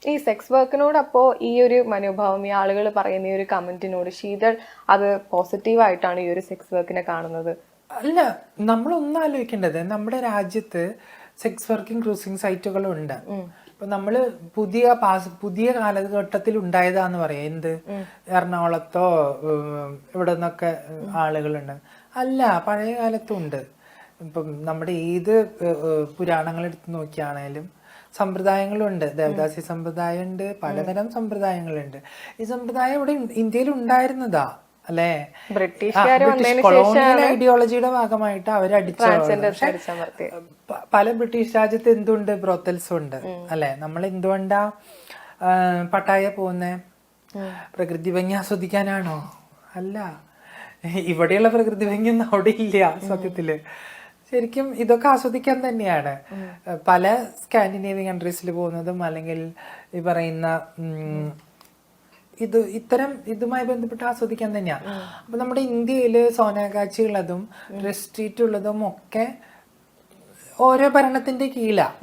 ഈ സെക്സ് വർക്കിനോട് അപ്പോ ഈ ഒരു മനോഭാവം, ഈ ആളുകൾ പറയുന്ന ഈ ഒരു കമന്റിനോട് ശീതൾ അത് പോസിറ്റീവായിട്ടാണ് ഈ ഒരു സെക്സ് വർക്കിനെ കാണുന്നത്? അല്ല, നമ്മളൊന്നും ആലോചിക്കേണ്ടത്, നമ്മുടെ രാജ്യത്ത് സെക്സ് വർക്കിംഗ് ക്രൂസിംഗ് സൈറ്റുകളുണ്ട്. ഇപ്പൊ നമ്മള് പുതിയ കാലഘട്ടത്തിൽ ഉണ്ടായതാന്ന് പറയാം. എന്ത് എറണാകുളത്തോ ഇവിടെ നിന്നൊക്കെ ആളുകളുണ്ട്. അല്ല, പഴയ കാലത്തും ഉണ്ട്. ഇപ്പം നമ്മുടെ ഏത് പുരാണങ്ങൾ എടുത്ത് നോക്കിയാണേലും സമ്പ്രദായങ്ങളുണ്ട്. ദേവദാസി സമ്പ്രദായം ഉണ്ട്, പലതരം സമ്പ്രദായങ്ങളുണ്ട്. ഈ സമ്പ്രദായം ഇവിടെ ഇന്ത്യയിൽ ഉണ്ടായിരുന്നതാ അല്ലേ? ബ്രിട്ടീഷ് കൊളോണിയൽ ഐഡിയോളജിയുടെ ഭാഗമായിട്ട് അവരടിച്ച പല ബ്രിട്ടീഷ് രാജ്യത്ത് എന്തുണ്ട്, ബ്രോത്തൽസും ഉണ്ട് അല്ലെ? നമ്മൾ എന്തുകൊണ്ടാ പട്ടായ പോകുന്നേ? പ്രകൃതി ഭംഗി ആസ്വദിക്കാനാണോ? അല്ല, ഇവിടെയുള്ള പ്രകൃതി ഭംഗിയൊന്നും അവിടെ ഇല്ല സത്യത്തില്. ശരിക്കും ഇതൊക്കെ ആസ്വദിക്കാൻ തന്നെയാണ് പല സ്കാൻഡിനേവിയൻ കൺട്രീസിൽ പോകുന്നതും. അല്ലെങ്കിൽ ഈ പറയുന്ന ഇതുമായി ബന്ധപ്പെട്ട് ആസ്വദിക്കാൻ തന്നെയാണ്. അപ്പൊ നമ്മുടെ ഇന്ത്യയില് സോനാഗാച്ചി ഉള്ളതും റെസ്ട്രീറ്റ് ഉള്ളതും ഒക്കെ ഓരോ ഭരണത്തിന്റെ കീഴിലാണ്.